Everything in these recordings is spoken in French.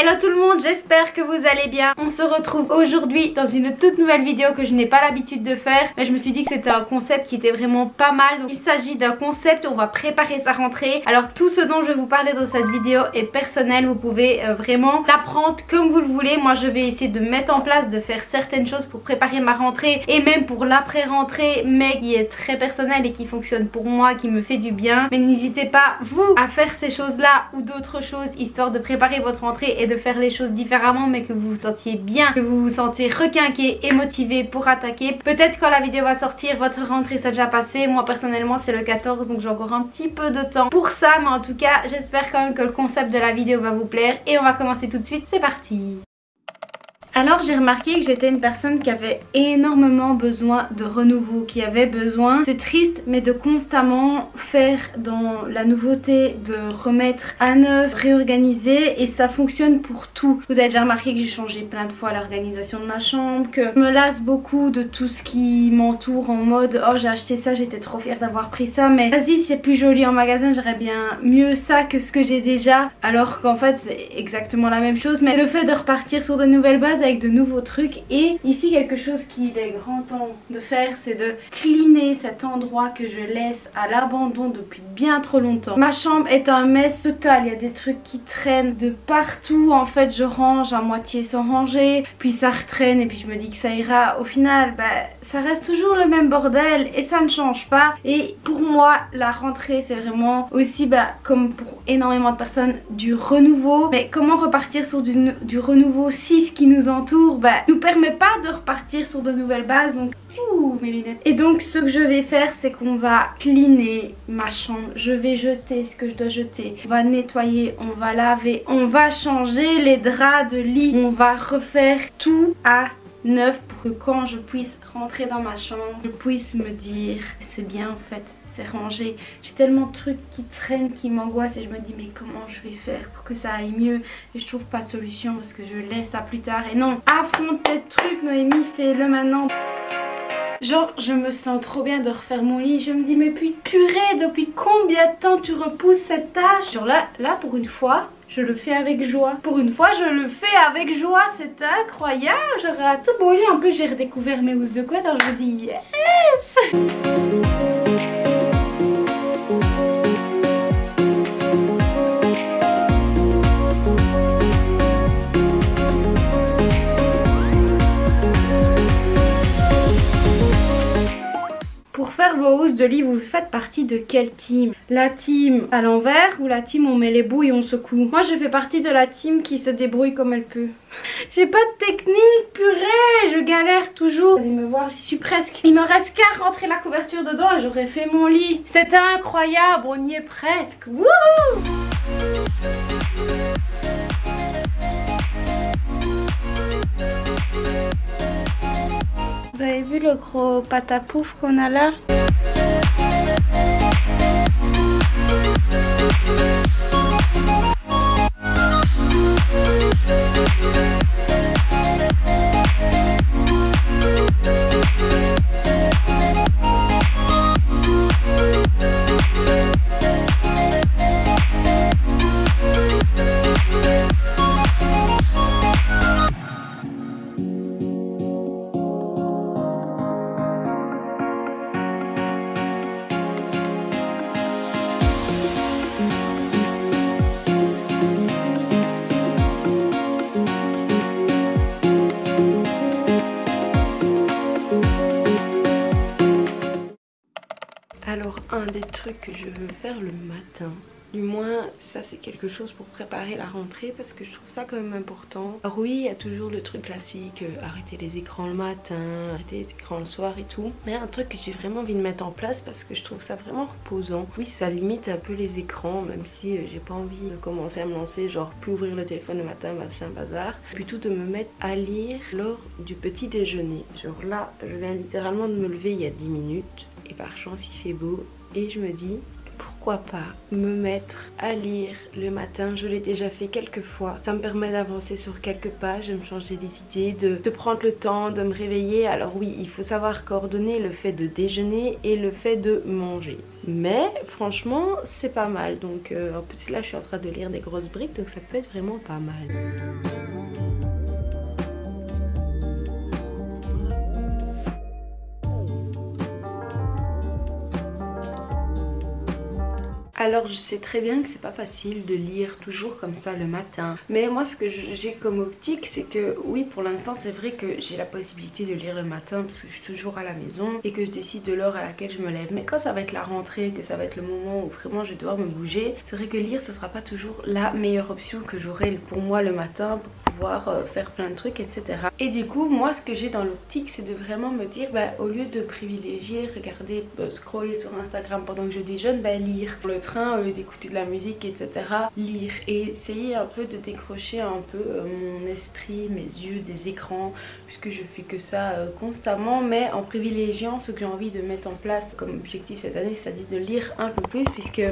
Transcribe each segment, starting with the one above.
Hello tout le monde, j'espère que vous allez bien. On se retrouve aujourd'hui dans une toute nouvelle vidéo que je n'ai pas l'habitude de faire, mais je me suis dit que c'était un concept qui était vraiment pas mal. Donc il s'agit d'un concept où on va préparer sa rentrée. Alors tout ce dont je vais vous parler dans cette vidéo est personnel, vous pouvez vraiment l'apprendre comme vous le voulez. Moi je vais essayer de mettre en place, de faire certaines choses pour préparer ma rentrée et même pour l'après-rentrée, mais qui est très personnel et qui fonctionne pour moi, qui me fait du bien. Mais n'hésitez pas vous à faire ces choses là ou d'autres choses histoire de préparer votre rentrée et de faire les choses différemment, mais que vous vous sentiez bien, que vous vous sentiez requinqué et motivé pour attaquer. Peut-être quand la vidéo va sortir, votre rentrée s'est déjà passée. Moi personnellement c'est le 14, donc j'ai encore un petit peu de temps pour ça, mais en tout cas j'espère quand même que le concept de la vidéo va vous plaire et on va commencer tout de suite, c'est parti. Alors j'ai remarqué que j'étais une personne qui avait énormément besoin de renouveau, qui avait besoin, c'est triste, mais de constamment faire dans la nouveauté, de remettre à neuf, réorganiser, et ça fonctionne pour tout. Vous avez déjà remarqué que j'ai changé plein de fois l'organisation de ma chambre, que je me lasse beaucoup de tout ce qui m'entoure en mode oh j'ai acheté ça, j'étais trop fière d'avoir pris ça, mais vas-y c'est plus joli en magasin, j'aurais bien mieux ça que ce que j'ai déjà, alors qu'en fait c'est exactement la même chose. Mais le fait de repartir sur de nouvelles bases avec de nouveaux trucs, et ici quelque chose qu'il est grand temps de faire, c'est de cleaner cet endroit que je laisse à l'abandon depuis bien trop longtemps. Ma chambre est un mess total, il y a des trucs qui traînent de partout. En fait je range à moitié sans ranger, puis ça retraîne et puis je me dis que ça ira. Au final ça reste toujours le même bordel et ça ne change pas. Et pour moi la rentrée c'est vraiment aussi comme pour énormément de personnes du renouveau. Mais comment repartir sur du renouveau si ce qui nous entoure nous permet pas de repartir sur de nouvelles bases. Donc mes lunettes. Et donc ce que je vais faire c'est qu'on va cleaner ma chambre, je vais jeter ce que je dois jeter, on va nettoyer, on va laver, on va changer les draps de lit, on va refaire tout à neuf pour que quand je puisse rentrer dans ma chambre je puisse me dire c'est bien en fait, c'est rangé. J'ai tellement de trucs qui traînent, qui m'angoissent et je me dis mais comment je vais faire pour que ça aille mieux, et je trouve pas de solution parce que je laisse ça plus tard. Et non, affronte tes trucs Noémie, fais-le maintenant. Genre je me sens trop bien de refaire mon lit, je me dis mais purée, depuis combien de temps tu repousses cette tâche? Genre là pour une fois je le fais avec joie. Pour une fois je le fais avec joie, c'est incroyable. J'aurais tout beau lit, en plus j'ai redécouvert mes housses de couette, alors je me dis yes. Pour faire vos housses de lit, vous faites partie de quelle team? La team à l'envers ou la team on met les bouts et on secoue? Moi je fais partie de la team qui se débrouille comme elle peut. J'ai pas de technique, purée, je galère toujours. Vous allez me voir, j'y suis presque. Il me reste qu'à rentrer la couverture dedans et j'aurais fait mon lit. C'est incroyable, on y est presque. Wouhou! Vous avez vu le gros patapouf qu'on a là? Alors un des trucs que je veux faire le matin, du moins ça c'est quelque chose pour préparer la rentrée parce que je trouve ça quand même important. Alors oui il y a toujours le truc classique, arrêter les écrans le matin, arrêter les écrans le soir et tout. Mais un truc que j'ai vraiment envie de mettre en place parce que je trouve ça vraiment reposant. Oui ça limite un peu les écrans, même si j'ai pas envie de commencer à me lancer genre plus ouvrir le téléphone le matin, machin bazar. Plutôt de me mettre à lire lors du petit déjeuner. Genre là je viens littéralement de me lever il y a 10 minutes et par chance il fait beau et je me dis pourquoi pas me mettre à lire le matin. Je l'ai déjà fait quelques fois. Ça me permet d'avancer sur quelques pages, de me changer des idées, de prendre le temps, de me réveiller. Alors oui, il faut savoir coordonner le fait de déjeuner et le fait de manger. Mais franchement, c'est pas mal. Donc en plus là, je suis en train de lire des grosses briques, donc ça peut être vraiment pas mal. Alors je sais très bien que c'est pas facile de lire toujours comme ça le matin. Mais moi ce que j'ai comme optique c'est que oui, pour l'instant c'est vrai que j'ai la possibilité de lire le matin parce que je suis toujours à la maison et que je décide de l'heure à laquelle je me lève. Mais quand ça va être la rentrée, que ça va être le moment où vraiment je vais devoir me bouger, c'est vrai que lire ce sera pas toujours la meilleure option que j'aurai pour moi le matin pour pouvoir faire plein de trucs, etc. Et du coup moi ce que j'ai dans l'optique c'est de vraiment me dire au lieu de privilégier, regarder, scroller sur Instagram pendant que je déjeune, lire le train au lieu d'écouter de la musique, etc. Lire et essayer un peu de décrocher un peu mon esprit, mes yeux des écrans, puisque je fais que ça constamment, mais en privilégiant ce que j'ai envie de mettre en place comme objectif cette année, c'est-à-dire de lire un peu plus, puisque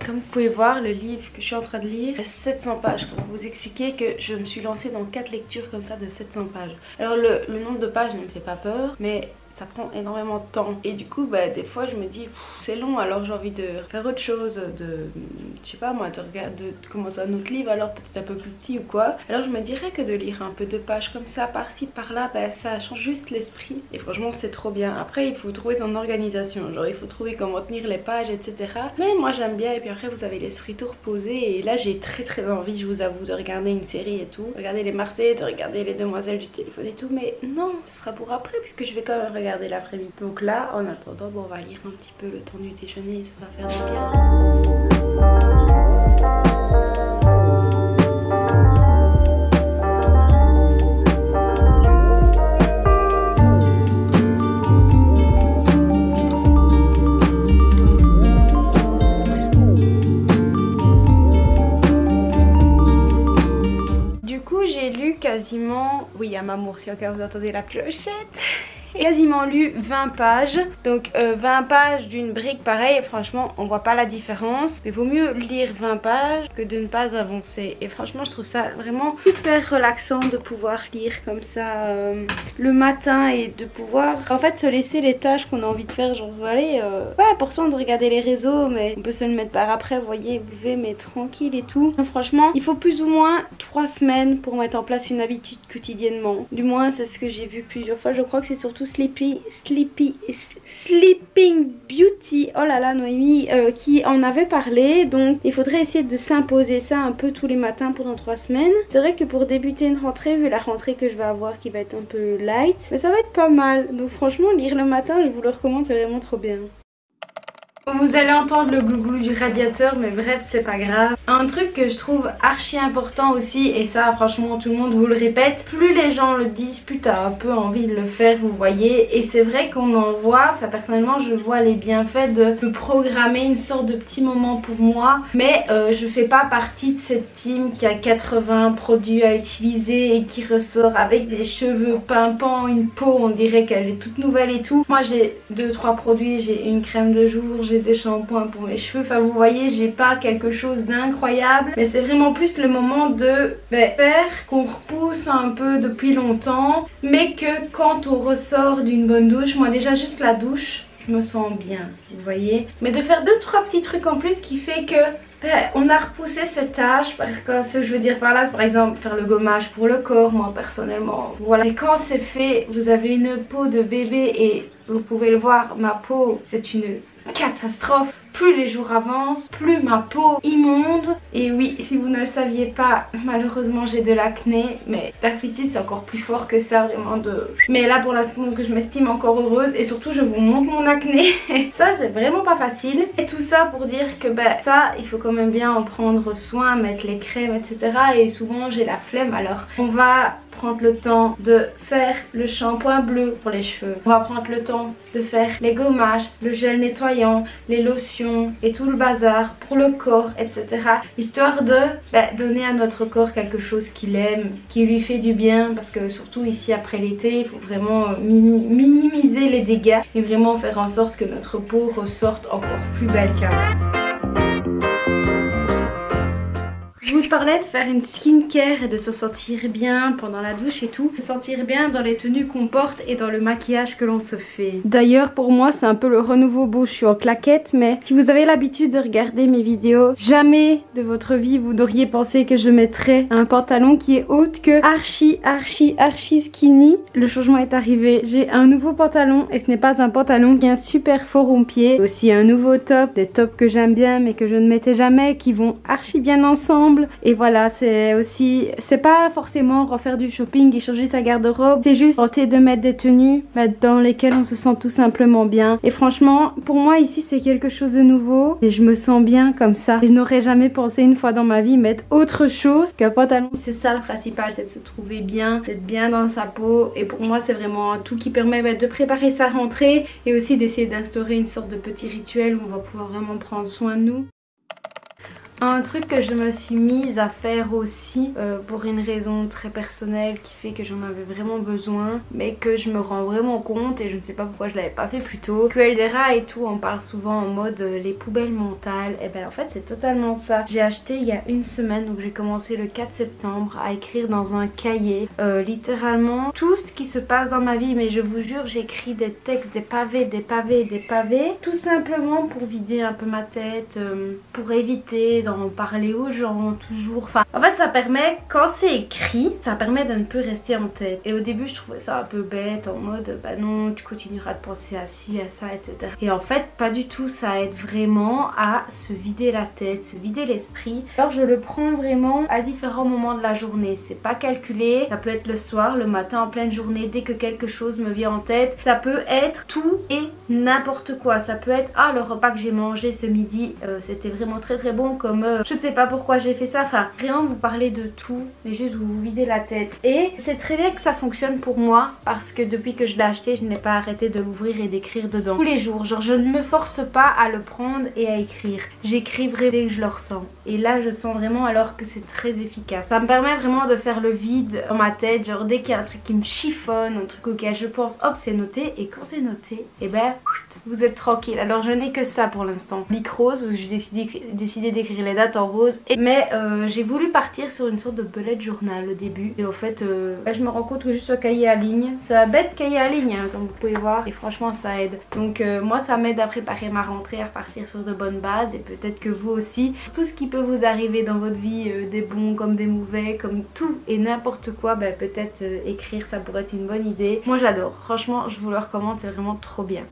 comme vous pouvez voir, le livre que je suis en train de lire a 700 pages. Pour vous expliquer que je me suis lancée dans 4 lectures comme ça de 700 pages. Alors le nombre de pages ne me fait pas peur, mais ça prend énormément de temps et du coup des fois je me dis c'est long, alors j'ai envie de faire autre chose, je sais pas moi, de commencer un autre livre, alors peut-être un peu plus petit ou quoi. Alors je me dirais que de lire un peu de pages comme ça par-ci par-là, ça change juste l'esprit et franchement c'est trop bien. Après il faut trouver son organisation, genre il faut trouver comment tenir les pages, etc. Mais moi j'aime bien, et puis après vous avez l'esprit tout reposé et là j'ai très envie, je vous avoue, de regarder une série et tout, regarder les Marseillais, de regarder les Demoiselles du téléphone et tout, mais non, ce sera pour après puisque je vais quand même regarder l'après-midi. Donc là en attendant on va lire un petit peu le temps du déjeuner, ça va faire du bien. Du coup j'ai lu quasiment, oui à Mamour si au cas où vous entendez la clochette, quasiment lu 20 pages, donc 20 pages d'une brique pareil, franchement on voit pas la différence, mais vaut mieux lire 20 pages que de ne pas avancer. Et franchement je trouve ça vraiment super relaxant de pouvoir lire comme ça le matin et de pouvoir en fait se laisser les tâches qu'on a envie de faire, genre allez pas important de regarder les réseaux, mais on peut se le mettre par après, vous voyez, vous pouvez, mais tranquille et tout. Donc franchement il faut plus ou moins 3 semaines pour mettre en place une habitude quotidiennement, du moins c'est ce que j'ai vu plusieurs fois. Je crois que c'est surtout Sleeping Beauty, oh là là Noémie, qui en avait parlé. Donc il faudrait essayer de s'imposer ça un peu tous les matins pendant 3 semaines. C'est vrai que pour débuter une rentrée, vu la rentrée que je vais avoir qui va être un peu light, mais ça va être pas mal. Donc franchement lire le matin je vous le recommande, c'est vraiment trop bien. Vous allez entendre le glouglou du radiateur, mais bref c'est pas grave. Un truc que je trouve archi important aussi, et ça franchement tout le monde vous le répète, plus les gens le disent, plus t'as un peu envie de le faire, vous voyez. Et c'est vrai qu'on en voit, enfin personnellement je vois les bienfaits de me programmer une sorte de petit moment pour moi. Mais je fais pas partie de cette team qui a 80 produits à utiliser et qui ressort avec des cheveux pimpants, une peau on dirait qu'elle est toute nouvelle et tout. Moi j'ai 2-3 produits, j'ai une crème de jour, j'ai des shampoings pour mes cheveux, enfin vous voyez j'ai pas quelque chose d'incroyable, mais c'est vraiment plus le moment de faire qu'on repousse un peu depuis longtemps, mais que quand on ressort d'une bonne douche, moi déjà juste la douche je me sens bien, vous voyez, mais de faire 2-3 petits trucs en plus qui fait que on a repoussé cette tâche. Parce que ce que je veux dire par là c'est par exemple faire le gommage pour le corps, moi personnellement voilà. Et quand c'est fait, vous avez une peau de bébé et vous pouvez le voir, ma peau c'est une catastrophe. Plus les jours avancent, plus ma peau immonde. Et oui, si vous ne le saviez pas, malheureusement j'ai de l'acné, mais d'habitude c'est encore plus fort que ça, vraiment de... Mais là pour l'instant que je m'estime encore heureuse, et surtout je vous montre mon acné. Ça c'est vraiment pas facile. Et tout ça pour dire que ça il faut quand même bien en prendre soin, mettre les crèmes, etc. Et souvent j'ai la flemme, alors on va prendre le temps de faire le shampoing bleu pour les cheveux, on va prendre le temps de faire les gommages, le gel nettoyant, les lotions et tout le bazar pour le corps, etc. Histoire de donner à notre corps quelque chose qu'il aime, qui lui fait du bien, parce que surtout ici après l'été il faut vraiment minimiser les dégâts et vraiment faire en sorte que notre peau ressorte encore plus belle qu'avant. Je vous parlais de faire une skincare et de se sentir bien pendant la douche et tout. Se sentir bien dans les tenues qu'on porte et dans le maquillage que l'on se fait. D'ailleurs pour moi c'est un peu le renouveau beau. Je suis en claquette, mais si vous avez l'habitude de regarder mes vidéos, jamais de votre vie vous n'auriez pensé que je mettrais un pantalon qui est haute que archi skinny. Le changement est arrivé. J'ai un nouveau pantalon et ce n'est pas un pantalon qui est un super fort rond-pied. Aussi un nouveau top, des tops que j'aime bien mais que je ne mettais jamais, qui vont archi bien ensemble. Et voilà, c'est aussi, c'est pas forcément refaire du shopping et changer sa garde-robe, c'est juste tenter de mettre des tenues dans lesquelles on se sent tout simplement bien. Et franchement, pour moi ici c'est quelque chose de nouveau et je me sens bien comme ça. Et je n'aurais jamais pensé une fois dans ma vie mettre autre chose qu'un pantalon. C'est ça le principal, c'est de se trouver bien, d'être bien dans sa peau. Et pour moi c'est vraiment tout qui permet de préparer sa rentrée et aussi d'essayer d'instaurer une sorte de petit rituel où on va pouvoir vraiment prendre soin de nous. Un truc que je me suis mise à faire aussi pour une raison très personnelle qui fait que j'en avais vraiment besoin, mais que je me rends vraiment compte et je ne sais pas pourquoi je l'avais pas fait plus tôt. Que Eldera et tout on parle souvent en mode les poubelles mentales. Et ben en fait c'est totalement ça. J'ai acheté il y a une semaine, donc j'ai commencé le 4 septembre à écrire dans un cahier littéralement tout ce qui se passe dans ma vie, mais je vous jure j'écris des textes, des pavés, tout simplement pour vider un peu ma tête, pour éviter d'en parler aux gens toujours. Enfin en fait ça permet, quand c'est écrit, ça permet de ne plus rester en tête. Et au début je trouvais ça un peu bête en mode bah non tu continueras de penser à ci, à ça, etc. Et en fait pas du tout, ça aide vraiment à se vider la tête, se vider l'esprit. Alors je le prends vraiment à différents moments de la journée, c'est pas calculé, ça peut être le soir, le matin en pleine journée, dès que quelque chose me vient en tête. Ça peut être tout et n'importe quoi, ça peut être ah le repas que j'ai mangé ce midi c'était vraiment très bon, comme je ne sais pas pourquoi j'ai fait ça. Enfin vraiment vous parlez de tout mais juste vous videz la tête. Et c'est très bien que ça fonctionne pour moi parce que depuis que je l'ai acheté je n'ai pas arrêté de l'ouvrir et d'écrire dedans tous les jours. Genre je ne me force pas à le prendre et à écrire, j'écris vraiment dès que je le ressens. Et là je sens vraiment alors que c'est très efficace. Ça me permet vraiment de faire le vide dans ma tête. Genre dès qu'il y a un truc qui me chiffonne, un truc auquel je pense, hop c'est noté. Et quand c'est noté, et ben vous êtes tranquille. Alors je n'ai que ça pour l'instant. Bic rose, j'ai décidé d'écrire les dates en rose. Mais j'ai voulu partir sur une sorte de bullet journal au début. Et au fait je me rends compte que juste un cahier à ligne, c'est un bête cahier à ligne hein, comme vous pouvez voir. Et franchement ça aide. Donc moi ça m'aide à préparer ma rentrée, à repartir sur de bonnes bases. Et peut-être que vous aussi, tout ce qui peut vous arriver dans votre vie, des bons comme des mauvais, comme tout et n'importe quoi, bah, peut-être écrire ça pourrait être une bonne idée. Moi j'adore, franchement je vous le recommande, c'est vraiment trop bien.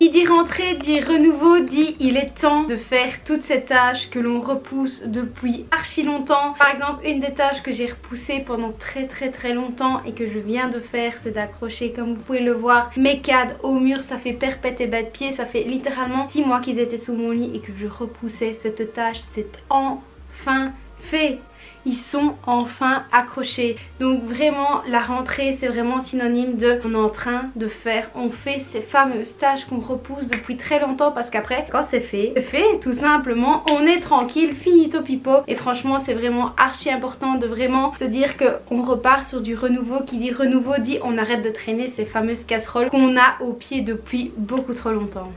Qui dit rentrée, dit renouveau, dit il est temps de faire toutes ces tâches que l'on repousse depuis archi longtemps. Par exemple, une des tâches que j'ai repoussées pendant très longtemps et que je viens de faire, c'est d'accrocher, comme vous pouvez le voir, mes cadres au mur. Ça fait perpète et bas de pied, ça fait littéralement 6 mois qu'ils étaient sous mon lit et que je repoussais cette tâche. C'est enfin fait. Ils sont enfin accrochés. Donc vraiment la rentrée c'est vraiment synonyme de on est en train de faire, on fait ces fameuses tâches qu'on repousse depuis très longtemps, parce qu'après quand c'est fait tout simplement, on est tranquille, finito pipo. Et franchement c'est vraiment archi important de vraiment se dire que on repart sur du renouveau. Qui dit renouveau dit on arrête de traîner ces fameuses casseroles qu'on a au pied depuis beaucoup trop longtemps.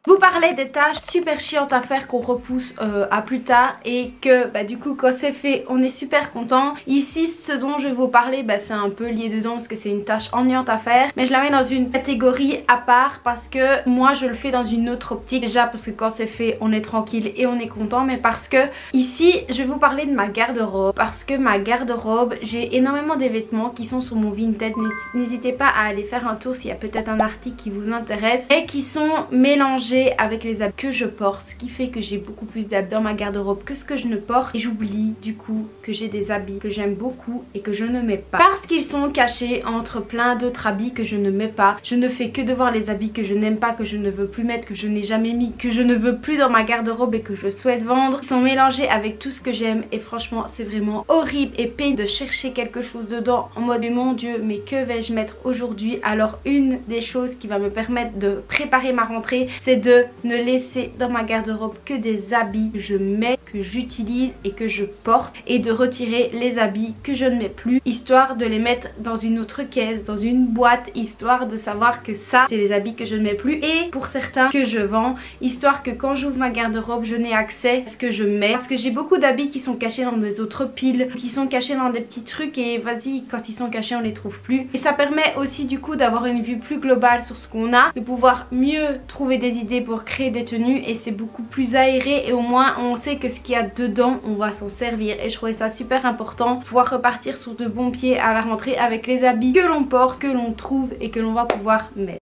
Vous parlez des tâches super chiantes à faire qu'on repousse à plus tard et que bah, du coup quand c'est fait on est super content. Ici ce dont je vais vous parler bah, c'est un peu lié dedans parce que c'est une tâche ennuyante à faire, mais je la mets dans une catégorie à part parce que moi je le fais dans une autre optique. Déjà parce que quand c'est fait on est tranquille et on est content, mais parce que ici je vais vous parler de ma garde-robe. Parce que ma garde-robe, j'ai énormément des vêtements qui sont sur mon Vinted. N'hésitez pas à aller faire un tour s'il y a peut-être un article qui vous intéresse, et qui sont mélangés avec les habits que je porte, ce qui fait que j'ai beaucoup plus d'habits dans ma garde-robe que ce que je ne porte. Et j'oublie du coup que j'ai des habits que j'aime beaucoup et que je ne mets pas parce qu'ils sont cachés entre plein d'autres habits que je ne mets pas. Je ne fais que de voir les habits que je n'aime pas, que je ne veux plus mettre, que je n'ai jamais mis, que je ne veux plus dans ma garde-robe et que je souhaite vendre. Ils sont mélangés avec tout ce que j'aime et franchement c'est vraiment horrible et peine de chercher quelque chose dedans en mode mon dieu mais que vais-je mettre aujourd'hui. Alors une des choses qui va me permettre de préparer ma rentrée, c'est de ne laisser dans ma garde-robe que des habits que je mets, que j'utilise et que je porte, et de retirer les habits que je ne mets plus, histoire de les mettre dans une autre caisse, dans une boîte, histoire de savoir que ça c'est les habits que je ne mets plus, et pour certains que je vends, histoire que quand j'ouvre ma garde-robe je n'ai accès à ce que je mets, parce que j'ai beaucoup d'habits qui sont cachés dans des autres piles, qui sont cachés dans des petits trucs, et vas-y, quand ils sont cachés on les trouve plus. Et ça permet aussi du coup d'avoir une vue plus globale sur ce qu'on a, de pouvoir mieux trouver des idées pour créer des tenues, et c'est beaucoup plus aéré, et au moins on sait que ce qu'il y a dedans on va s'en servir. Et je trouvais ça super important, pouvoir repartir sur de bons pieds à la rentrée avec les habits que l'on porte, que l'on trouve et que l'on va pouvoir mettre.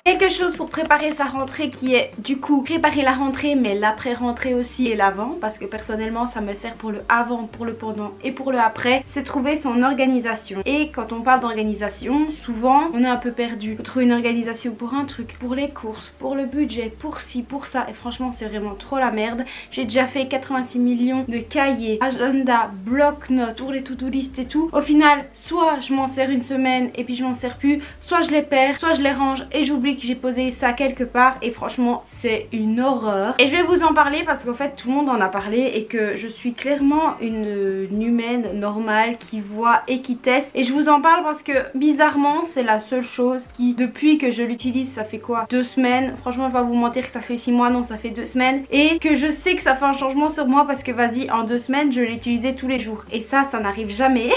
Quelque chose pour préparer sa rentrée qui est du coup préparer la rentrée mais l'après-rentrée aussi et l'avant, parce que personnellement ça me sert pour le avant, pour le pendant et pour le après, c'est trouver son organisation. Et quand on parle d'organisation, souvent on est un peu perdu. Faut trouver une organisation pour un truc, pour les courses, pour le budget, pour ci, pour ça, et franchement c'est vraiment trop la merde. J'ai déjà fait 86 millions de cahiers, agenda, bloc-notes, pour les to-do list et tout. Au final, soit je m'en sers une semaine et puis je m'en sers plus, soit je les perds, soit je les range et j'oublie que j'ai posé ça quelque part, et franchement c'est une horreur. Et je vais vous en parler parce qu'en fait tout le monde en a parlé et que je suis clairement une humaine normale qui voit et qui teste, et je vous en parle parce que bizarrement c'est la seule chose qui, depuis que je l'utilise, ça fait quoi, 2 semaines, franchement je vais pas vous mentir que ça fait 6 mois, non ça fait 2 semaines, et que je sais que ça fait un changement sur moi parce que vas-y, en 2 semaines je l'ai utilisé tous les jours, et ça n'arrive jamais.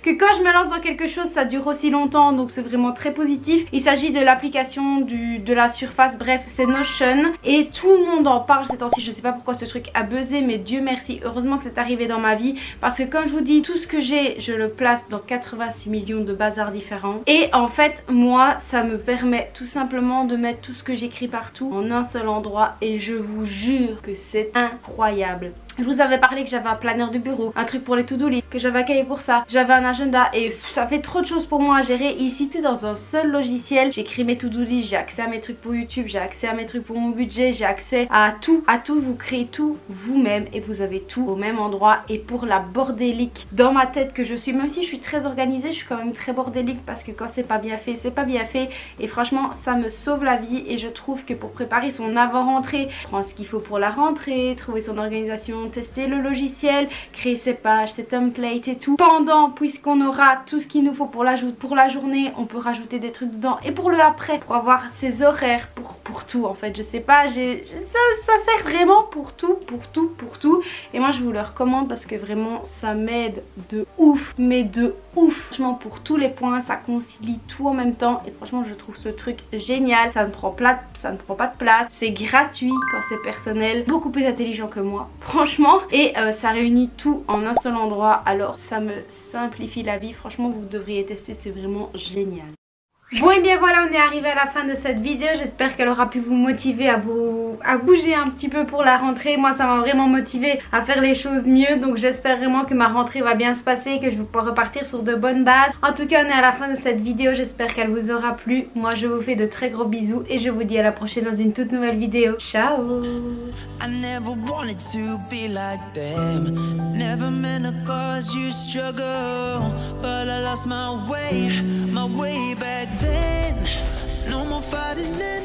Que quand je me lance dans quelque chose ça dure aussi longtemps, donc c'est vraiment très positif. Il s'agit de l'application de la surface, bref c'est Notion, et tout le monde en parle ces temps-ci. Je sais pas pourquoi ce truc a buzzé, mais Dieu merci, heureusement que c'est arrivé dans ma vie, parce que comme je vous dis, tout ce que j'ai je le place dans 86 millions de bazars différents, et en fait moi ça me permet tout simplement de mettre tout ce que j'écris partout en un seul endroit, et je vous jure que c'est incroyable. Je vous avais parlé que j'avais un planeur de bureau, un truc pour les to-do list, que j'avais un cahier pour ça, j'avais un agenda, et ça fait trop de choses pour moi à gérer. Et ici t'es dans un seul logiciel, j'écris mes to-do list, j'ai accès à mes trucs pour YouTube, j'ai accès à mes trucs pour mon budget, j'ai accès à tout, vous créez tout vous-même et vous avez tout au même endroit. Et pour la bordélique dans ma tête que je suis, même si je suis très organisée, je suis quand même très bordélique, parce que quand c'est pas bien fait, c'est pas bien fait, et franchement ça me sauve la vie. Et je trouve que pour préparer son avant-rentrée, prendre ce qu'il faut pour la rentrée, trouver son organisation, tester le logiciel, créer ses pages, ses templates et tout. Pendant, puisqu'on aura tout ce qu'il nous faut pour la journée, on peut rajouter des trucs dedans, et pour le après, pour avoir ses horaires, pour tout en fait. Je sais pas, ça sert vraiment pour tout, et moi je vous le recommande parce que vraiment ça m'aide de ouf, mais de ouf. Franchement pour tous les points, ça concilie tout en même temps, et franchement je trouve ce truc génial. Ça ne prend pas de place, c'est gratuit quand c'est personnel, beaucoup plus intelligent que moi franchement, et ça réunit tout en un seul endroit, alors ça me simplifie la vie. Franchement vous devriez tester, c'est vraiment génial. Bon et bien voilà, on est arrivé à la fin de cette vidéo. J'espère qu'elle aura pu vous motiver à bouger un petit peu pour la rentrée. Moi ça m'a vraiment motivé à faire les choses mieux, donc j'espère vraiment que ma rentrée va bien se passer, que je vais pouvoir repartir sur de bonnes bases. En tout cas on est à la fin de cette vidéo, j'espère qu'elle vous aura plu. Moi je vous fais de très gros bisous et je vous dis à la prochaine dans une toute nouvelle vidéo. Ciao. Then no more fighting.